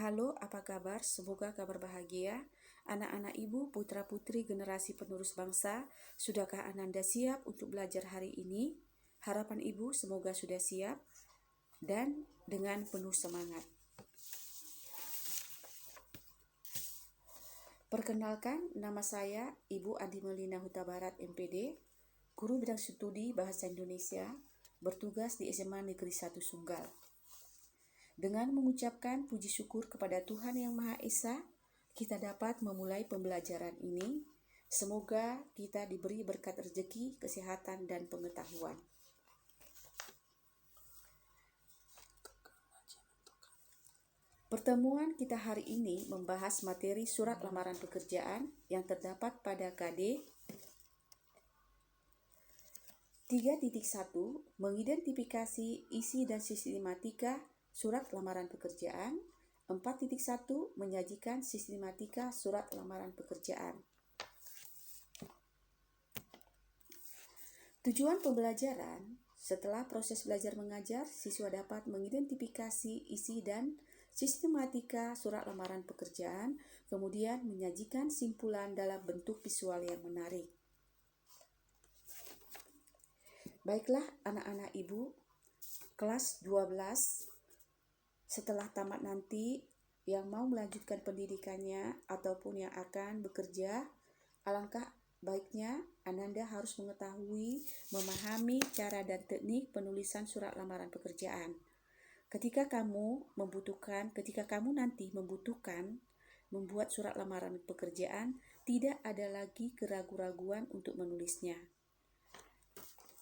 Halo, apa kabar? Semoga kabar bahagia. Anak-anak ibu, putra-putri generasi penerus bangsa, sudahkah Ananda siap untuk belajar hari ini? Harapan ibu semoga sudah siap dan dengan penuh semangat. Perkenalkan, nama saya Ibu Andi Melina Huta Barat MPD, Guru Bidang Studi Bahasa Indonesia, bertugas di SMA Negeri 1 Sunggal. Dengan mengucapkan puji syukur kepada Tuhan Yang Maha Esa, kita dapat memulai pembelajaran ini. Semoga kita diberi berkat rezeki, kesehatan, dan pengetahuan. Pertemuan kita hari ini membahas materi surat lamaran pekerjaan yang terdapat pada KD 3.1, mengidentifikasi isi dan sistematika surat lamaran pekerjaan. 4.1, menyajikan sistematika surat lamaran pekerjaan. Tujuan pembelajaran: setelah proses belajar mengajar, siswa dapat mengidentifikasi isi dan sistematika surat lamaran pekerjaan, kemudian menyajikan simpulan dalam bentuk visual yang menarik. Baiklah anak-anak ibu, kelas 12, setelah tamat nanti yang mau melanjutkan pendidikannya ataupun yang akan bekerja, alangkah baiknya Ananda harus mengetahui, memahami cara dan teknik penulisan surat lamaran pekerjaan. Ketika kamu nanti membutuhkan membuat surat lamaran pekerjaan, tidak ada lagi keraguan-raguan untuk menulisnya.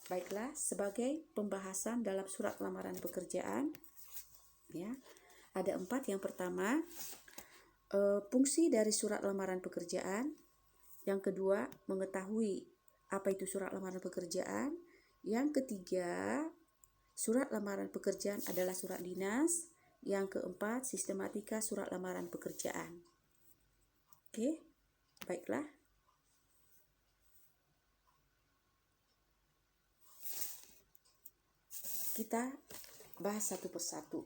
Baiklah, sebagai pembahasan dalam surat lamaran pekerjaan, ya, ada 4. Yang pertama, fungsi dari surat lamaran pekerjaan. Yang kedua, mengetahui apa itu surat lamaran pekerjaan. Yang ketiga, surat lamaran pekerjaan adalah surat dinas. Yang keempat, sistematika surat lamaran pekerjaan. Oke, baiklah. Kita bahas satu persatu.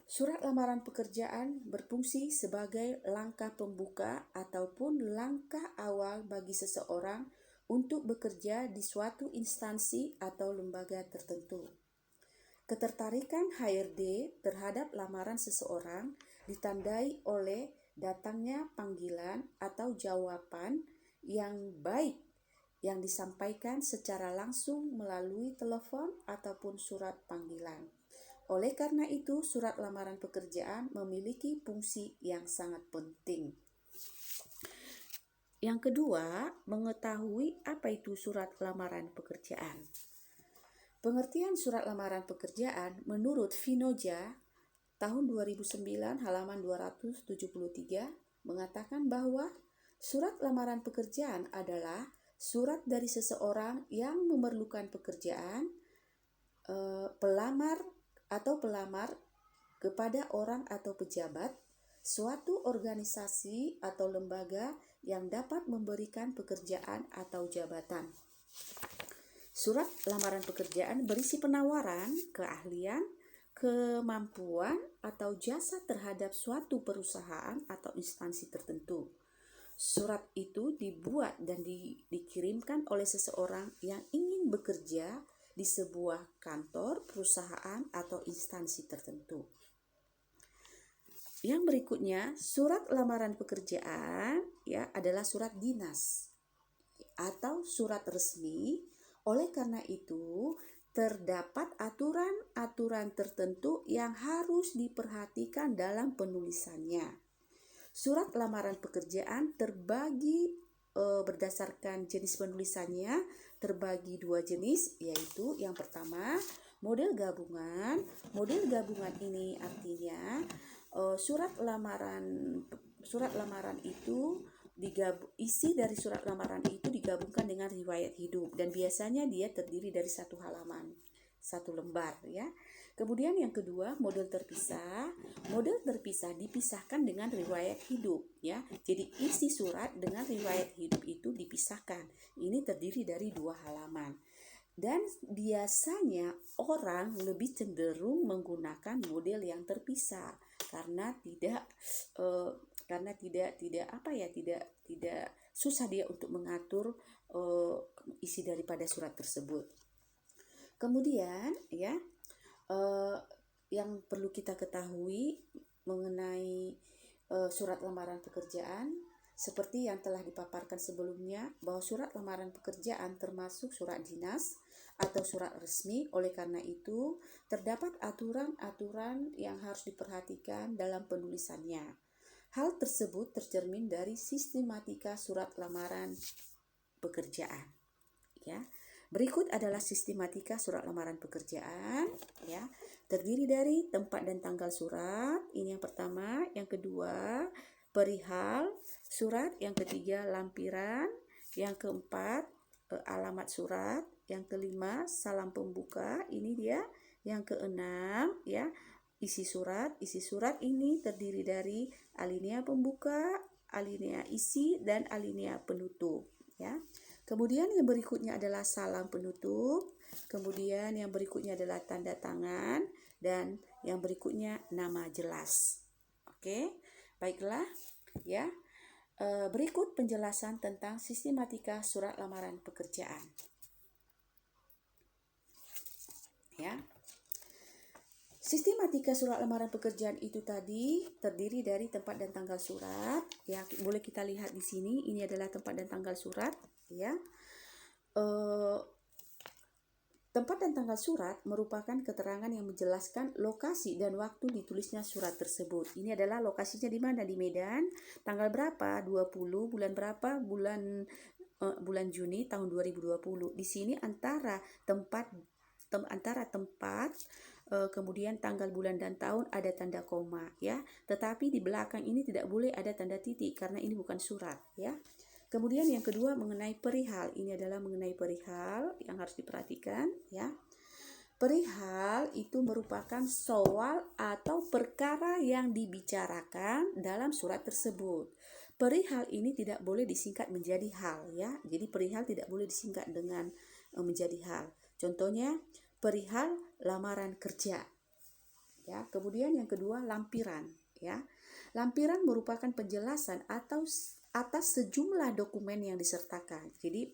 Surat lamaran pekerjaan berfungsi sebagai langkah pembuka ataupun langkah awal bagi seseorang untuk bekerja di suatu instansi atau lembaga tertentu. Ketertarikan HRD terhadap lamaran seseorang ditandai oleh datangnya panggilan atau jawaban yang baik yang disampaikan secara langsung melalui telepon ataupun surat panggilan. Oleh karena itu, surat lamaran pekerjaan memiliki fungsi yang sangat penting. Yang kedua, mengetahui apa itu surat lamaran pekerjaan. Pengertian surat lamaran pekerjaan menurut Vinoja tahun 2009 halaman 273 mengatakan bahwa surat lamaran pekerjaan adalah surat dari seseorang yang memerlukan pekerjaan, pelamar kepada orang atau pejabat, suatu organisasi atau lembaga yang dapat memberikan pekerjaan atau jabatan. Surat lamaran pekerjaan berisi penawaran, keahlian, kemampuan, atau jasa terhadap suatu perusahaan atau instansi tertentu. Surat itu dibuat dan dikirimkan oleh seseorang yang ingin bekerja di sebuah kantor, perusahaan, atau instansi tertentu. Yang berikutnya, surat lamaran pekerjaan adalah surat dinas atau surat resmi. Oleh karena itu, terdapat aturan-aturan tertentu yang harus diperhatikan dalam penulisannya. Surat lamaran pekerjaan terbagi berdasarkan jenis penulisannya, terbagi 2 jenis, yaitu yang pertama, model gabungan. Model gabungan ini artinya surat lamaran itu isi dari surat lamaran itu digabungkan dengan riwayat hidup, dan biasanya dia terdiri dari 1 halaman, 1 lembar, ya. Kemudian yang kedua, model terpisah. Model terpisah dipisahkan dengan riwayat hidup, ya. Jadi isi surat dengan riwayat hidup itu dipisahkan. Ini terdiri dari 2 halaman. Dan biasanya orang lebih cenderung menggunakan model yang terpisah karena tidak tidak susah dia untuk mengatur isi daripada surat tersebut. Kemudian ya, yang perlu kita ketahui mengenai surat lamaran pekerjaan, seperti yang telah dipaparkan sebelumnya, bahwa surat lamaran pekerjaan termasuk surat dinas atau surat resmi. Oleh karena itu, terdapat aturan-aturan yang harus diperhatikan dalam penulisannya. Hal tersebut tercermin dari sistematika surat lamaran pekerjaan. Ya, berikut adalah sistematika surat lamaran pekerjaan. Ya, terdiri dari tempat dan tanggal surat. Ini yang pertama. Yang kedua, perihal surat. Yang ketiga, lampiran. Yang keempat, alamat surat. Yang kelima, salam pembuka. Ini dia. Yang keenam, ya, isi surat. Isi surat ini terdiri dari alinea pembuka, alinea isi, dan alinea penutup. Ya. Kemudian yang berikutnya adalah salam penutup. Kemudian yang berikutnya adalah tanda tangan. Dan yang berikutnya nama jelas. Oke, baiklah. Ya, berikut penjelasan tentang sistematika surat lamaran pekerjaan. Ya, sistematika surat lamaran pekerjaan itu tadi terdiri dari tempat dan tanggal surat. Ya, boleh kita lihat di sini. Ini adalah tempat dan tanggal surat. Ya, tempat dan tanggal surat merupakan keterangan yang menjelaskan lokasi dan waktu ditulisnya surat tersebut. Ini adalah lokasinya di mana? Di Medan. Tanggal berapa? 20. Bulan berapa? Bulan Juni tahun 2020. Di sini antara tempat kemudian tanggal, bulan, dan tahun ada tanda koma, ya. Tetapi di belakang ini tidak boleh ada tanda titik karena ini bukan surat, ya. Kemudian yang kedua mengenai perihal. Ini adalah mengenai perihal yang harus diperhatikan, ya. Perihal itu merupakan soal atau perkara yang dibicarakan dalam surat tersebut. Perihal ini tidak boleh disingkat menjadi hal, ya. Jadi perihal tidak boleh disingkat dengan menjadi hal. Contohnya perihal lamaran kerja. Ya, kemudian yang kedua lampiran, ya. Lampiran merupakan penjelasan atau atas sejumlah dokumen yang disertakan. Jadi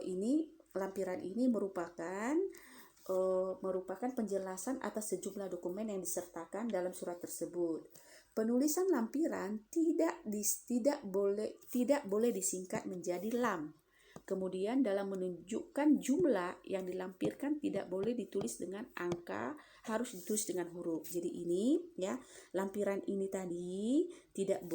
ini lampiran ini merupakan penjelasan atas sejumlah dokumen yang disertakan dalam surat tersebut. Penulisan lampiran tidak boleh disingkat menjadi lam. Kemudian dalam menunjukkan jumlah yang dilampirkan tidak boleh ditulis dengan angka, harus ditulis dengan huruf. Jadi ini, ya, lampiran ini tadi tidak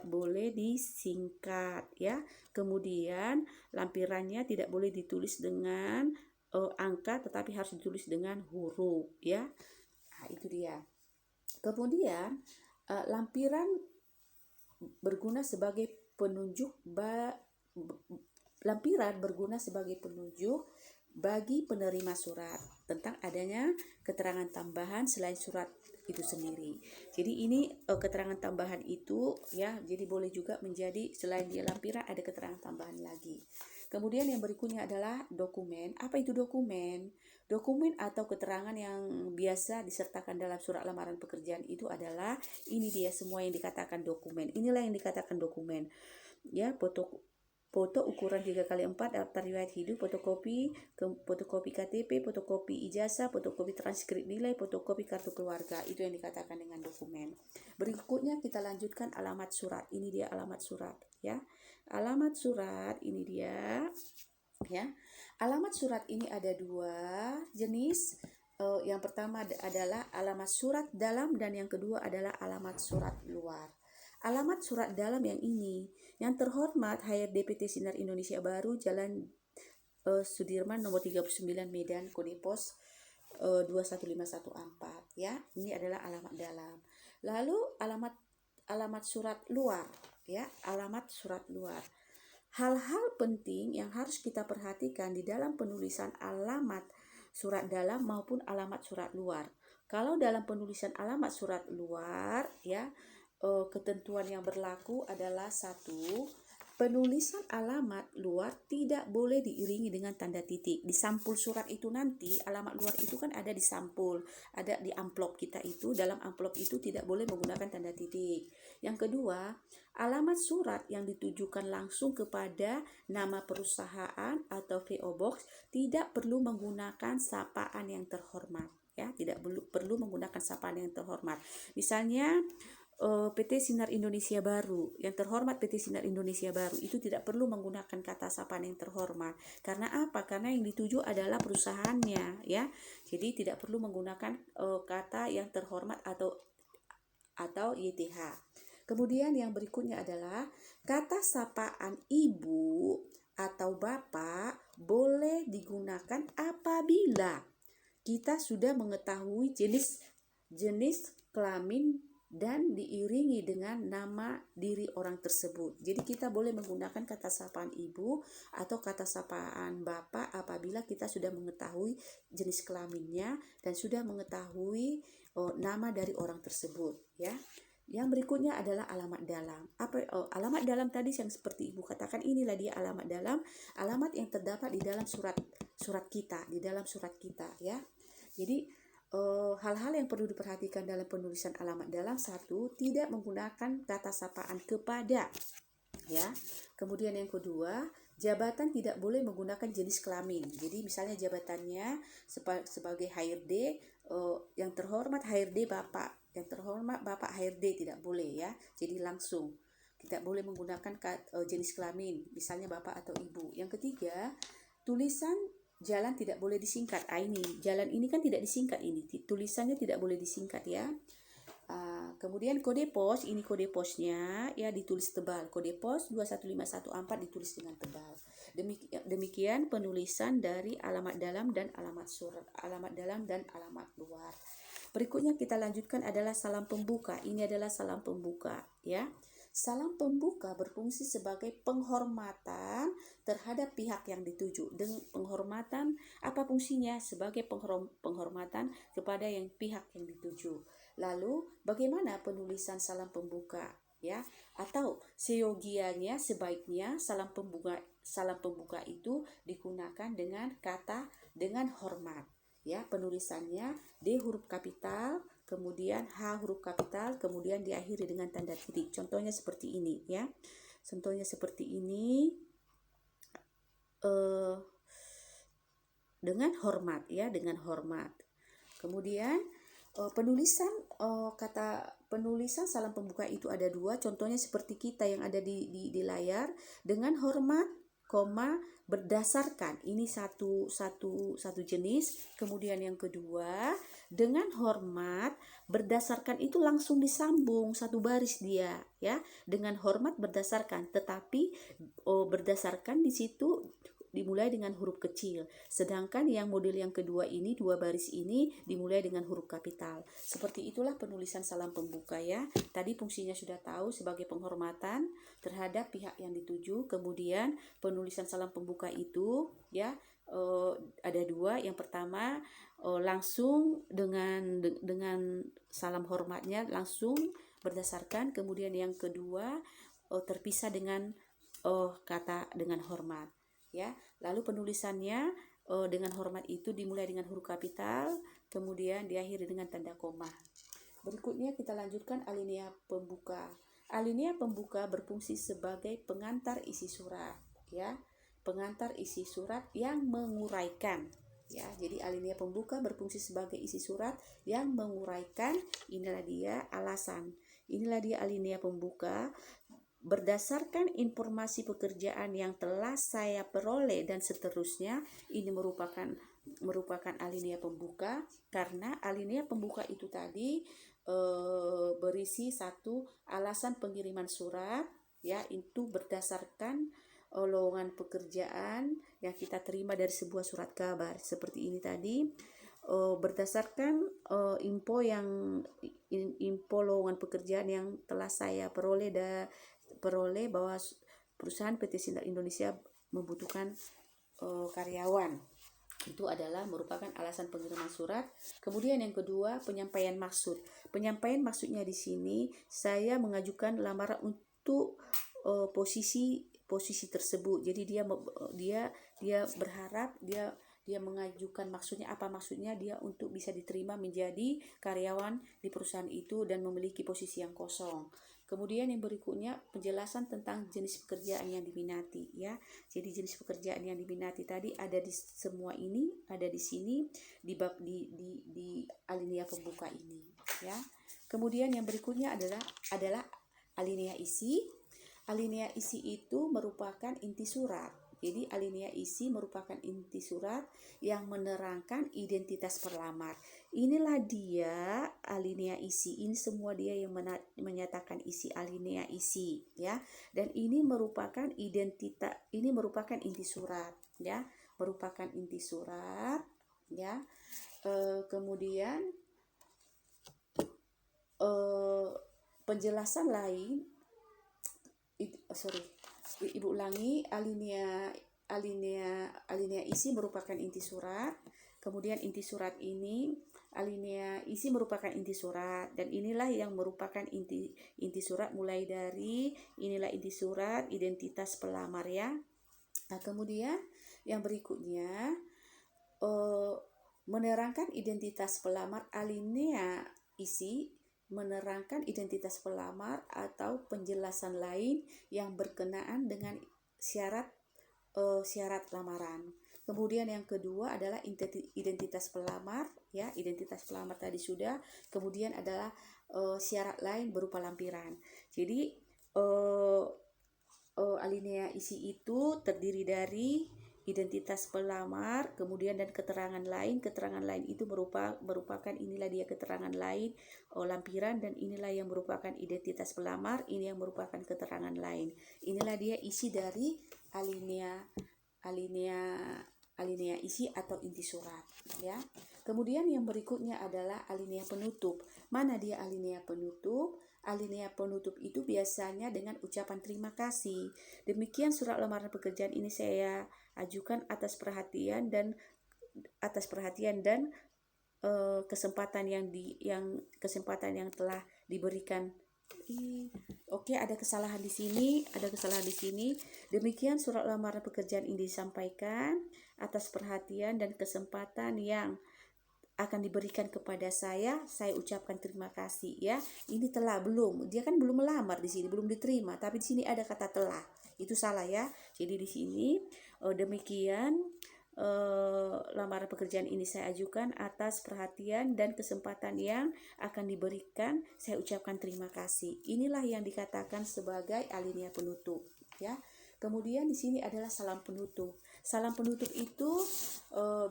boleh disingkat, ya. Kemudian lampirannya tidak boleh ditulis dengan angka, tetapi harus ditulis dengan huruf, ya. Nah, itu dia. Kemudian lampiran berguna sebagai penunjuk bagi penerima surat tentang adanya keterangan tambahan selain surat itu sendiri. Jadi ini keterangan tambahan itu, ya, jadi boleh juga menjadi selain di lampiran ada keterangan tambahan lagi. Kemudian yang berikutnya adalah dokumen. Apa itu dokumen? Dokumen atau keterangan yang biasa disertakan dalam surat lamaran pekerjaan itu adalah ini dia semua yang dikatakan dokumen. Inilah yang dikatakan dokumen. Ya, foto ukuran 3x4 daftar riwayat hidup, fotokopi KTP, fotokopi ijazah, fotokopi transkrip nilai, fotokopi kartu keluarga. Itu yang dikatakan dengan dokumen. Berikutnya kita lanjutkan alamat surat. Ini dia alamat surat, ya. Alamat surat ini dia, ya. Alamat surat ini ada dua jenis. Yang pertama adalah alamat surat dalam dan yang kedua adalah alamat surat luar. Alamat surat dalam yang ini, yang terhormat HRD PT Sinar Indonesia Baru, Jalan Sudirman nomor 39 Medan, kode pos 21514, ya. Ini adalah alamat dalam. Lalu alamat surat luar, ya, alamat surat luar. Hal-hal penting yang harus kita perhatikan di dalam penulisan alamat surat dalam maupun alamat surat luar. Kalau dalam penulisan alamat surat luar, ya, ketentuan yang berlaku adalah satu, Penulisan alamat luar tidak boleh diiringi dengan tanda titik. Di sampul surat itu nanti, alamat luar itu kan ada di sampul, ada di amplop kita itu, dalam amplop itu tidak boleh menggunakan tanda titik. Yang kedua, alamat surat yang ditujukan langsung kepada nama perusahaan atau PO Box tidak perlu menggunakan sapaan yang terhormat. Ya, tidak perlu menggunakan sapaan yang terhormat. Misalnya PT Sinar Indonesia Baru, yang terhormat PT Sinar Indonesia Baru, itu tidak perlu menggunakan kata sapaan yang terhormat. Karena apa? Karena yang dituju adalah perusahaannya, ya. Jadi tidak perlu menggunakan kata yang terhormat atau YTH. Kemudian yang berikutnya adalah kata sapaan ibu atau bapak boleh digunakan apabila kita sudah mengetahui jenis kelamin dan diiringi dengan nama diri orang tersebut. Jadi kita boleh menggunakan kata sapaan ibu atau kata sapaan bapak apabila kita sudah mengetahui jenis kelaminnya dan sudah mengetahui nama dari orang tersebut, ya. Yang berikutnya adalah alamat dalam. Alamat dalam tadi yang seperti ibu katakan, inilah dia alamat dalam, alamat yang terdapat di dalam surat kita, ya. Jadi hal-hal yang perlu diperhatikan dalam penulisan alamat dalam: satu, tidak menggunakan kata sapaan kepada, ya. Kemudian yang kedua, jabatan tidak boleh menggunakan jenis kelamin. Jadi misalnya jabatannya sebagai HRD, yang terhormat HRD Bapak, yang terhormat Bapak HRD, tidak boleh, ya. Jadi langsung tidak boleh menggunakan jenis kelamin, misalnya Bapak atau Ibu. Yang ketiga, tulisan jalan tidak boleh disingkat. Ini jalan ini kan tidak disingkat, ini tulisannya tidak boleh disingkat, ya. Kemudian kode pos, ini kode posnya, ya, ditulis tebal. Kode pos 21514 ditulis dengan tebal. Demikian penulisan dari alamat dalam dan alamat surat, alamat dalam dan alamat luar. Berikutnya kita lanjutkan adalah salam pembuka. Ini adalah salam pembuka, ya. Salam pembuka berfungsi sebagai penghormatan terhadap pihak yang dituju. Dengan penghormatan, apa fungsinya? Sebagai penghormatan kepada pihak yang dituju. Lalu bagaimana penulisan salam pembuka, ya? Atau seyogianya, sebaiknya salam pembuka itu digunakan dengan hormat, ya. Penulisannya D huruf kapital, kemudian H huruf kapital, kemudian diakhiri dengan tanda titik. Contohnya seperti ini, ya. Contohnya seperti ini, dengan hormat, ya, dengan hormat. Kemudian penulisan salam pembuka itu ada dua. Contohnya seperti kita yang ada di layar, dengan hormat, berdasarkan. Ini satu jenis. Kemudian yang kedua, dengan hormat, berdasarkan itu langsung disambung satu baris dia, ya. Dengan hormat berdasarkan, tetapi berdasarkan di situ dimulai dengan huruf kecil. Sedangkan yang model yang kedua ini, dua baris ini dimulai dengan huruf kapital. Seperti itulah penulisan salam pembuka, ya. Tadi fungsinya sudah tahu, sebagai penghormatan terhadap pihak yang dituju. Kemudian penulisan salam pembuka itu, ya, ada dua. Yang pertama, langsung dengan salam hormatnya langsung berdasarkan. Kemudian yang kedua, terpisah dengan kata dengan hormat, ya. Lalu penulisannya dengan hormat itu dimulai dengan huruf kapital, kemudian diakhiri dengan tanda koma. Berikutnya kita lanjutkan alinea pembuka. Alinea pembuka berfungsi sebagai pengantar isi surat, ya. Pengantar isi surat yang menguraikan, ya. Jadi alinea pembuka berfungsi sebagai isi surat yang menguraikan. Inilah dia alasan. Inilah dia alinea pembuka. Berdasarkan informasi pekerjaan yang telah saya peroleh dan seterusnya, ini merupakan alinea pembuka, karena alinea pembuka itu tadi berisi satu, alasan pengiriman surat, ya, itu berdasarkan lowongan pekerjaan yang kita terima dari sebuah surat kabar seperti ini tadi. Berdasarkan info lowongan pekerjaan yang telah saya peroleh bahwa perusahaan PT Sinar Indonesia membutuhkan karyawan. Itu adalah merupakan alasan pengiriman surat. Kemudian yang kedua, penyampaian maksud. Penyampaian maksudnya di sini saya mengajukan lamaran untuk posisi posisi tersebut. Jadi dia berharap dia mengajukan, maksudnya apa, maksudnya dia untuk bisa diterima menjadi karyawan di perusahaan itu dan memiliki posisi yang kosong. Kemudian yang berikutnya penjelasan tentang jenis pekerjaan yang diminati ya. Jadi jenis pekerjaan yang diminati tadi ada di semua ini, ada di sini di bab di alinea pembuka ini ya. Kemudian yang berikutnya adalah alinea isi. Alinea isi itu merupakan inti surat. Jadi alinea isi merupakan inti surat yang menerangkan identitas pelamar. Inilah dia alinea isi. Ini semua dia yang menyatakan isi alinea isi ya. Dan ini merupakan merupakan inti surat ya, merupakan inti surat ya. Kemudian penjelasan lain, Ibu ulangi, alinea isi merupakan inti surat. Kemudian inti surat ini, alinea isi merupakan inti surat, dan inilah yang merupakan inti surat, mulai dari inilah inti surat, identitas pelamar ya. Nah, kemudian yang berikutnya menerangkan identitas pelamar. Alinea isi menerangkan identitas pelamar atau penjelasan lain yang berkenaan dengan syarat lamaran. Kemudian yang kedua adalah identitas pelamar ya, identitas pelamar tadi sudah. Kemudian adalah syarat lain berupa lampiran. Jadi alinea isi itu terdiri dari identitas pelamar, kemudian dan keterangan lain. Keterangan lain itu merupakan inilah dia keterangan lain, lampiran, dan inilah yang merupakan identitas pelamar, ini yang merupakan keterangan lain. Inilah dia isi dari alinea isi atau inti surat ya. Kemudian yang berikutnya adalah alinea penutup. Mana dia alinea penutup? Alinea penutup itu biasanya dengan ucapan terima kasih. Demikian surat lamaran pekerjaan ini saya ajukan atas perhatian dan kesempatan yang telah diberikan. Oke, ada kesalahan di sini. Demikian surat lamaran pekerjaan ini disampaikan atas perhatian dan kesempatan yang akan diberikan kepada saya ucapkan terima kasih ya. Ini telah belum, dia kan belum melamar di sini, belum diterima, tapi di sini ada kata telah. Itu salah ya. Jadi di sini demikian lamaran pekerjaan ini saya ajukan atas perhatian dan kesempatan yang akan diberikan, saya ucapkan terima kasih. Inilah yang dikatakan sebagai alinea penutup ya. Kemudian di sini adalah salam penutup. Salam penutup itu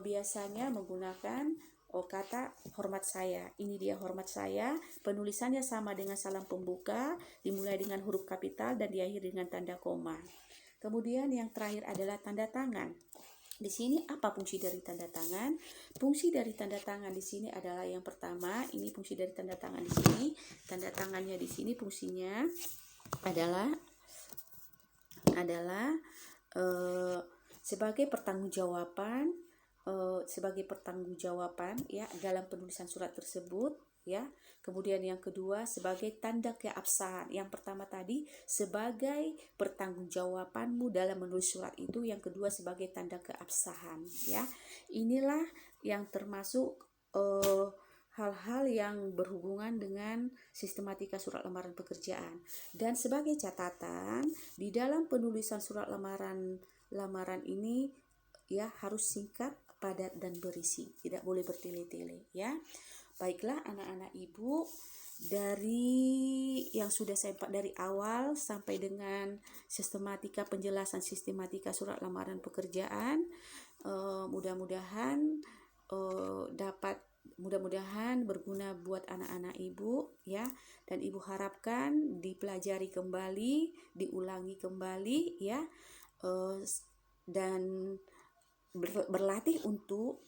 biasanya menggunakan kata hormat saya. Ini dia hormat saya. Penulisannya sama dengan salam pembuka, dimulai dengan huruf kapital dan diakhiri dengan tanda koma. Kemudian yang terakhir adalah tanda tangan. Di sini apa fungsi dari tanda tangan? Fungsi dari tanda tangan di sini adalah yang pertama, ini fungsi dari tanda tangan di sini. Tanda tangannya di sini fungsinya adalah sebagai pertanggungjawaban ya dalam penulisan surat tersebut ya. Kemudian yang kedua sebagai tanda keabsahan. Yang pertama tadi sebagai pertanggungjawabanmu dalam menulis surat itu, yang kedua sebagai tanda keabsahan ya. Inilah yang termasuk hal-hal yang berhubungan dengan sistematika surat lamaran pekerjaan. Dan sebagai catatan, di dalam penulisan surat lamaran ini ya harus singkat, padat, dan berisi, tidak boleh bertele-tele ya. Baiklah anak-anak ibu, dari yang sudah saya dari awal sampai dengan penjelasan sistematika surat lamaran pekerjaan, mudah-mudahan berguna buat anak-anak ibu ya, dan ibu harapkan dipelajari kembali, diulangi kembali ya, dan berlatih untuk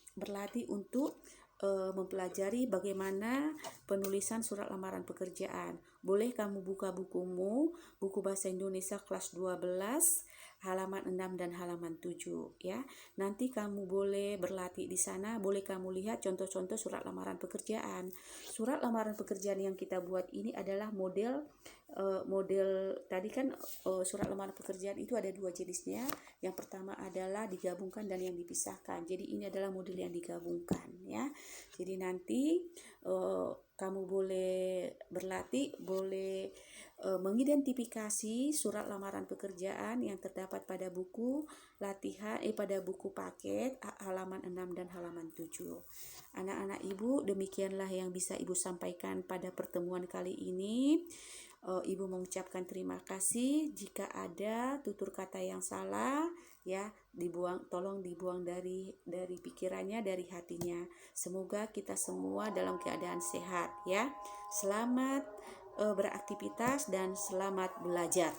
mempelajari bagaimana penulisan surat lamaran pekerjaan. Boleh kamu buka bukumu, buku bahasa Indonesia kelas 12 halaman 6 dan halaman 7 ya. Nanti kamu boleh berlatih di sana, boleh kamu lihat contoh-contoh surat lamaran pekerjaan. Surat lamaran pekerjaan yang kita buat ini adalah model model tadi kan surat lamaran pekerjaan itu ada dua jenisnya. Yang pertama adalah digabungkan dan yang dipisahkan. Jadi ini adalah model yang digabungkan ya. Jadi nanti kamu boleh berlatih, boleh mengidentifikasi surat lamaran pekerjaan yang terdapat pada buku latihan pada buku paket halaman 6 dan halaman 7. Anak-anak Ibu, demikianlah yang bisa Ibu sampaikan pada pertemuan kali ini. Ibu mengucapkan terima kasih. Jika ada tutur kata yang salah, ya tolong dibuang dari pikirannya, dari hatinya. Semoga kita semua dalam keadaan sehat ya. Selamat beraktivitas dan selamat belajar.